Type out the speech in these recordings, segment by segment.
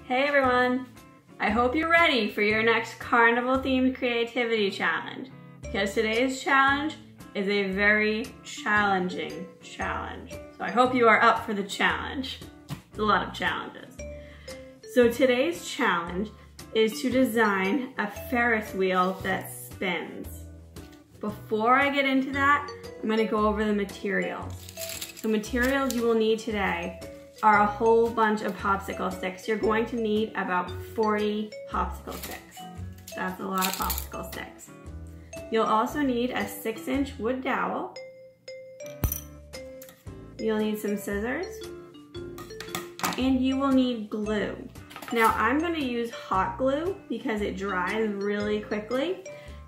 Hey everyone! I hope you're ready for your next Carnival themed creativity challenge, because today's challenge is a very challenging challenge. So I hope you are up for the challenge. It's a lot of challenges. So today's challenge is to design a Ferris wheel that spins. Before I get into that, I'm going to go over the materials. So materials you will need today are a whole bunch of popsicle sticks. You're going to need about 40 popsicle sticks. That's a lot of popsicle sticks. You'll also need a 6-inch wood dowel. You'll need some scissors. And you will need glue. Now I'm going to use hot glue because it dries really quickly.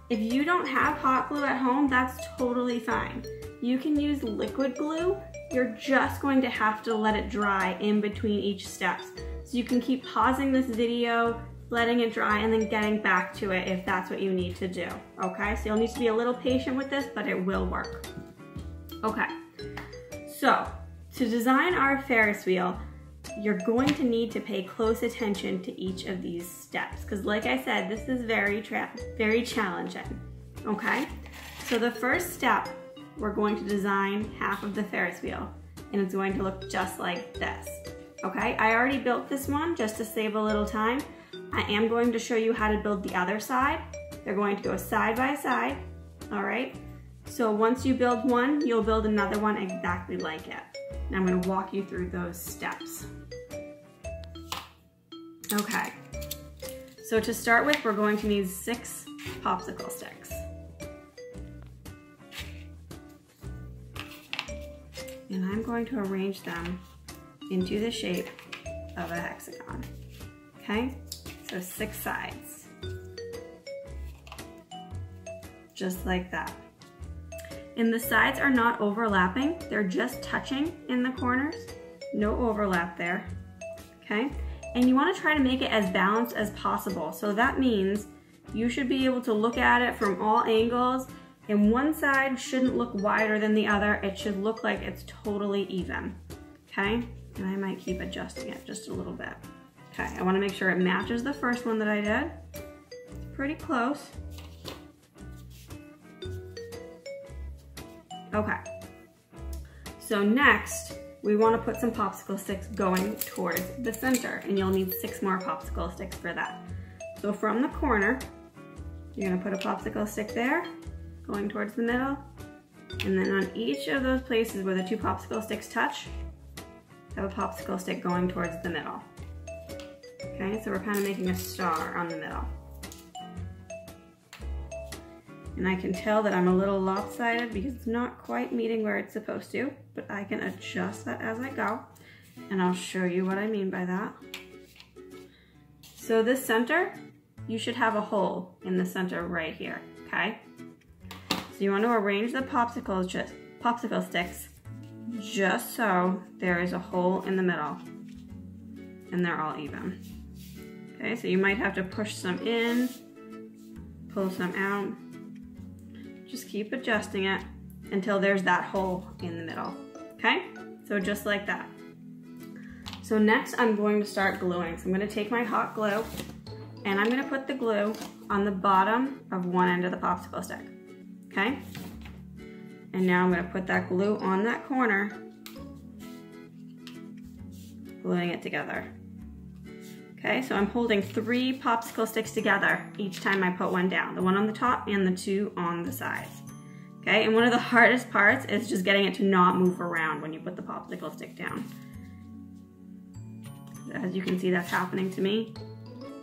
If you don't have hot glue at home, that's totally fine. You can use liquid glue. You're just going to have to let it dry in between each steps. So you can keep pausing this video, letting it dry, and then getting back to it if that's what you need to do, okay? So you'll need to be a little patient with this, but it will work. Okay, so to design our Ferris wheel, you're going to need to pay close attention to each of these steps, because like I said, this is very challenging, okay? So the first step, we're going to design half of the Ferris wheel, and it's going to look just like this, okay? I already built this one just to save a little time. I am going to show you how to build the other side. They're going to go side by side, all right? So once you build one, you'll build another one exactly like it. And I'm gonna walk you through those steps. Okay, so to start with, we're going to need 6 popsicle sticks. And I'm going to arrange them into the shape of a hexagon, okay? So 6 sides, just like that. And the sides are not overlapping, they're just touching in the corners. No overlap there, okay? And you wanna try to make it as balanced as possible. So that means you should be able to look at it from all angles, and one side shouldn't look wider than the other. It should look like it's totally even, okay? And I might keep adjusting it just a little bit. Okay, I wanna make sure it matches the first one that I did. It's pretty close. Okay, so next, we wanna put some popsicle sticks going towards the center, and you'll need 6 more popsicle sticks for that. So from the corner, you're gonna put a popsicle stick there, going towards the middle, and then on each of those places where the 2 popsicle sticks touch, have a popsicle stick going towards the middle. Okay, so we're kind of making a star on the middle. And I can tell that I'm a little lopsided because it's not quite meeting where it's supposed to, but I can adjust that as I go, and I'll show you what I mean by that. So this center, you should have a hole in the center right here, okay? So you want to arrange the popsicle sticks just so there is a hole in the middle and they're all even. Okay, so you might have to push some in, pull some out. Just keep adjusting it until there's that hole in the middle, okay? So just like that. So next I'm going to start gluing. So I'm going to take my hot glue and I'm going to put the glue on the bottom of one end of the popsicle stick. Okay, and now I'm going to put that glue on that corner, gluing it together. Okay, so I'm holding 3 popsicle sticks together each time I put one down, the one on the top and the 2 on the sides. Okay, and one of the hardest parts is just getting it to not move around when you put the popsicle stick down. As you can see, that's happening to me,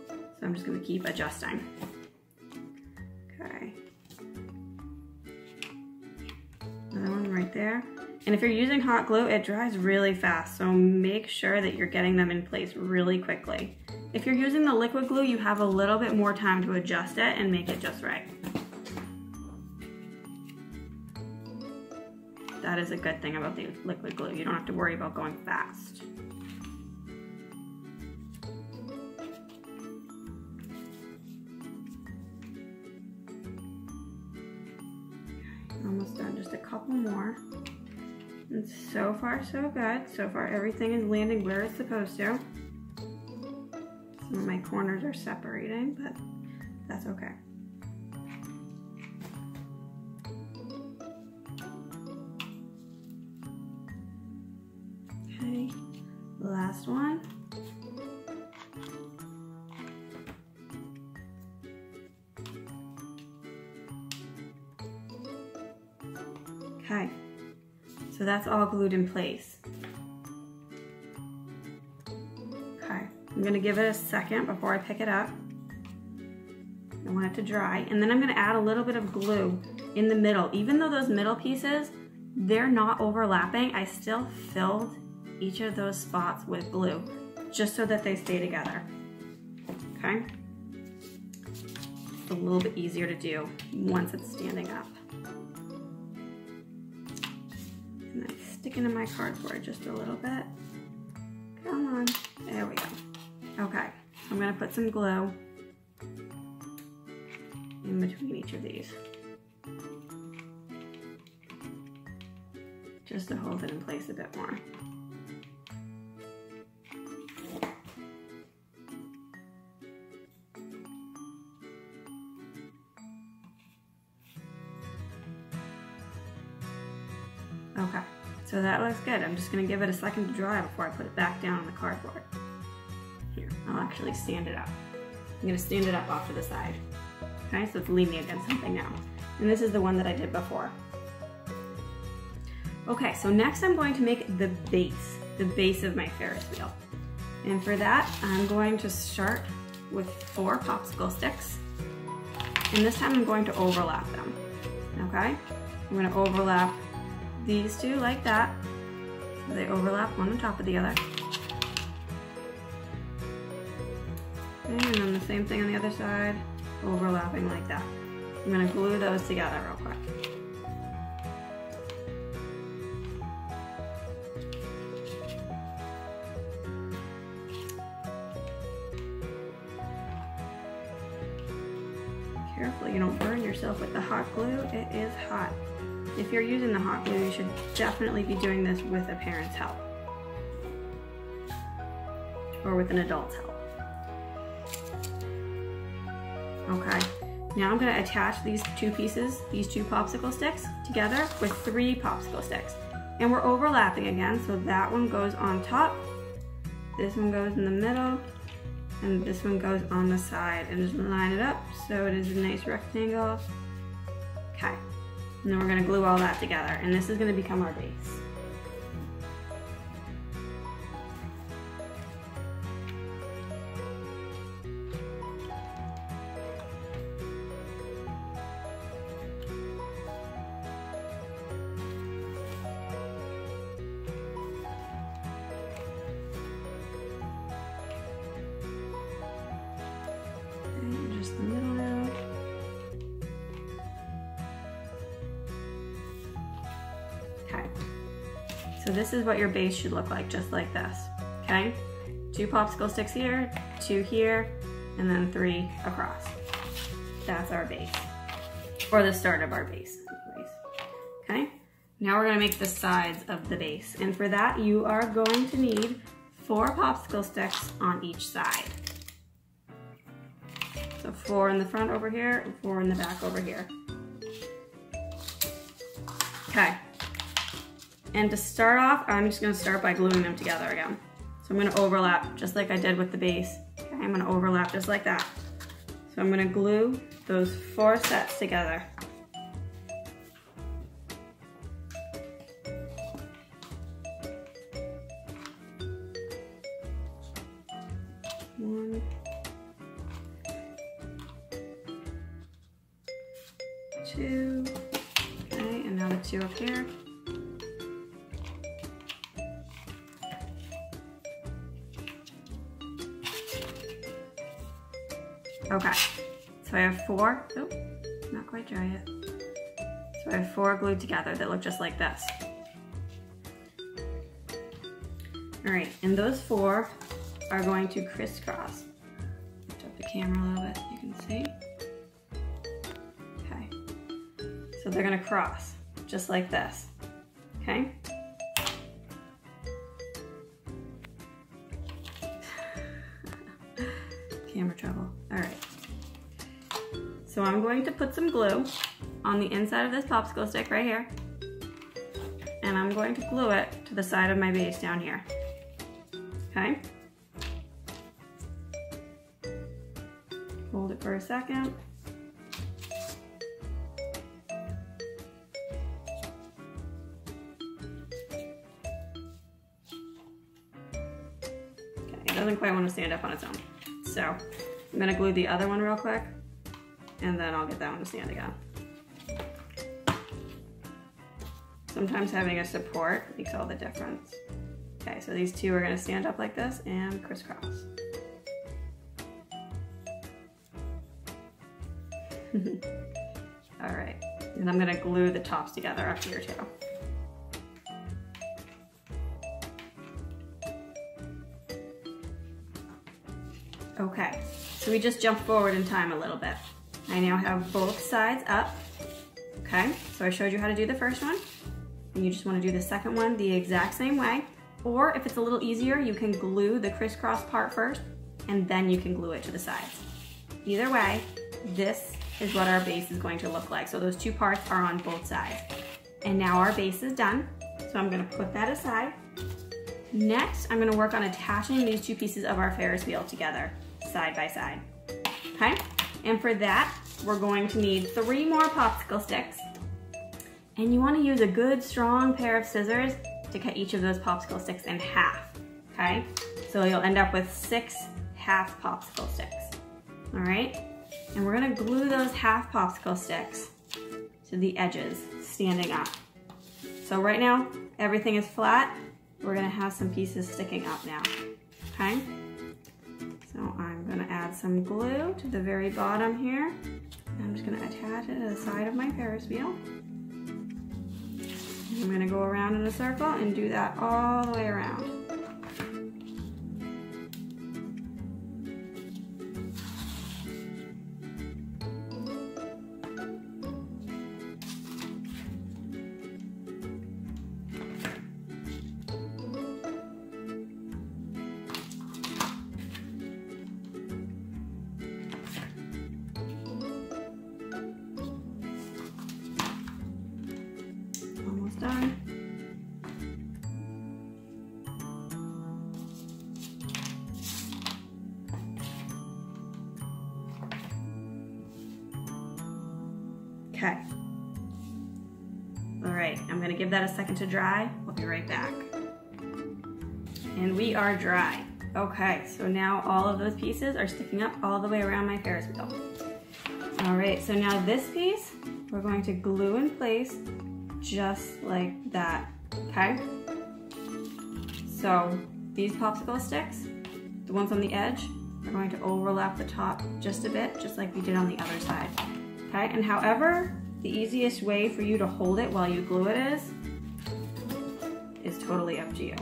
so I'm just going to keep adjusting. Okay. Another one right there. And if you're using hot glue, it dries really fast, so make sure that you're getting them in place really quickly. If you're using the liquid glue, you have a little bit more time to adjust it and make it just right. That is a good thing about the liquid glue. You don't have to worry about going fast. Almost done, just a couple more. And so far so good. So far everything is landing where it's supposed to. Some of my corners are separating, but that's okay. Okay, last one. Okay, so that's all glued in place. Okay, I'm gonna give it a second before I pick it up. I want it to dry, and then I'm gonna add a little bit of glue in the middle. Even though those middle pieces, they're not overlapping, I still filled each of those spots with glue, just so that they stay together, okay? It's a little bit easier to do once it's standing up. And I stick it in my cardboard just a little bit. Come on, there we go. Okay, I'm gonna put some glue in between each of these, just to hold it in place a bit more. Okay, so that looks good. I'm just gonna give it a second to dry before I put it back down on the cardboard. Here, I'll actually stand it up. I'm gonna stand it up off to the side. Okay, so it's leaning against something now. And this is the one that I did before. Okay, so next I'm going to make the base of my Ferris wheel. And for that, I'm going to start with 4 popsicle sticks. And this time I'm going to overlap them, okay? I'm gonna overlap these two like that. So they overlap one on top of the other. And then the same thing on the other side, overlapping like that. I'm gonna glue those together real quick. Careful you don't burn yourself with the hot glue. It is hot. If you're using the hot glue, you should definitely be doing this with a parent's help or with an adult's help. Okay, now I'm gonna attach these two pieces, these 2 popsicle sticks together with 3 popsicle sticks. And we're overlapping again, so that one goes on top, this one goes in the middle, and this one goes on the side, and just line it up so it is a nice rectangle. Okay, and then we're gonna glue all that together, and this is gonna become our base. Just the middle now. Okay, so this is what your base should look like, just like this, okay? 2 popsicle sticks here, 2 here, and then 3 across. That's our base, or the start of our base, anyways. Okay? Now we're gonna make the sides of the base, and for that you are going to need 4 popsicle sticks on each side. So 4 in the front over here, and 4 in the back over here. Okay. And to start off, I'm just gonna start by gluing them together again. So I'm gonna overlap just like I did with the base. Okay, I'm gonna overlap just like that. So I'm gonna glue those 4 sets together. One, 2, okay, and now the 2 up here. Okay, so I have 4, oh, not quite dry yet. So I have 4 glued together that look just like this. All right, and those 4 are going to crisscross. Lift up the camera a little bit, you can see. Okay, so they're gonna cross, just like this, okay? camera trouble. All right. So I'm going to put some glue on the inside of this popsicle stick right here. And I'm going to glue it to the side of my base down here. Okay? Hold it for a second. It doesn't quite want to stand up on its own. So I'm gonna glue the other one real quick and then I'll get that one to stand again. Sometimes having a support makes all the difference. Okay, so these two are gonna stand up like this and crisscross. All right, and I'm gonna glue the tops together up here too. Okay, so we just jumped forward in time a little bit. I now have both sides up. Okay, so I showed you how to do the first one, and you just want to do the second one the exact same way. Or if it's a little easier, you can glue the crisscross part first, and then you can glue it to the sides. Either way, this is what our base is going to look like. So those two parts are on both sides. And now our base is done, so I'm gonna put that aside. Next, I'm gonna work on attaching these two pieces of our Ferris wheel together, side by side, okay? And for that, we're going to need 3 more popsicle sticks. And you wanna use a good, strong pair of scissors to cut each of those popsicle sticks in half, okay? So you'll end up with 6 half popsicle sticks, all right? And we're gonna glue those half popsicle sticks to the edges, standing up. So right now, everything is flat. We're gonna have some pieces sticking up now, okay? So I'm gonna add some glue to the very bottom here. I'm just gonna attach it to the side of my Ferris wheel. I'm gonna go around in a circle and do that all the way around. Done. Okay. All right, I'm gonna give that a second to dry. We'll be right back. And we are dry. Okay, so now all of those pieces are sticking up all the way around my Ferris wheel. All right, so now this piece, we're going to glue in place just like that, okay? So these popsicle sticks, the ones on the edge, are going to overlap the top just a bit, just like we did on the other side, okay? And however the easiest way for you to hold it while you glue it is totally up to you.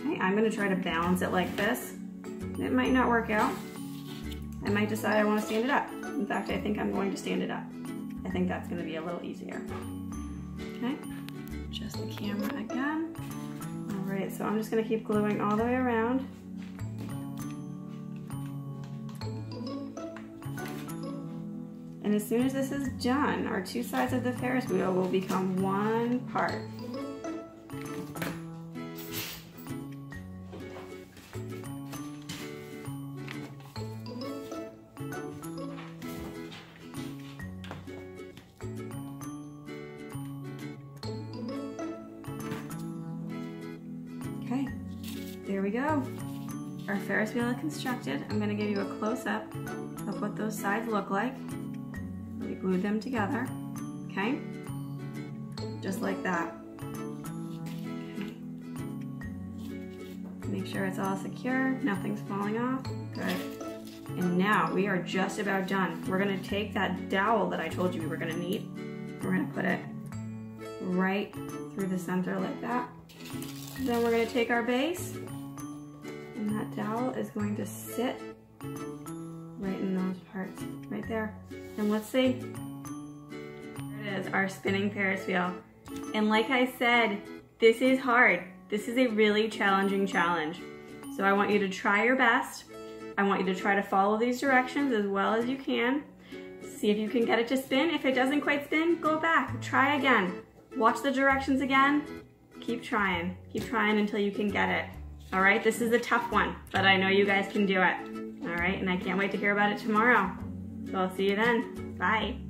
Okay, I'm gonna try to balance it like this. It might not work out. I might decide I wanna stand it up. In fact, I think I'm going to stand it up. I think that's gonna be a little easier. Okay, adjust the camera again. All right, so I'm just gonna keep gluing all the way around. And as soon as this is done, our two sides of the Ferris wheel will become one part. Okay, there we go. Our Ferris wheel is constructed. I'm going to give you a close-up of what those sides look like. We glued them together, okay? Just like that. Okay. Make sure it's all secure, nothing's falling off. Good. And now we are just about done. We're going to take that dowel that I told you we were going to need. We're going to put it right through the center like that. Then we're going to take our base, and that dowel is going to sit right in those parts, right there. And let's see, there it is, our spinning Ferris wheel. And like I said, this is hard. This is a really challenging challenge. So I want you to try your best. I want you to try to follow these directions as well as you can. See if you can get it to spin. If it doesn't quite spin, go back, try again. Watch the directions again. Keep trying until you can get it. All right, this is a tough one, but I know you guys can do it. All right, and I can't wait to hear about it tomorrow. So I'll see you then. Bye.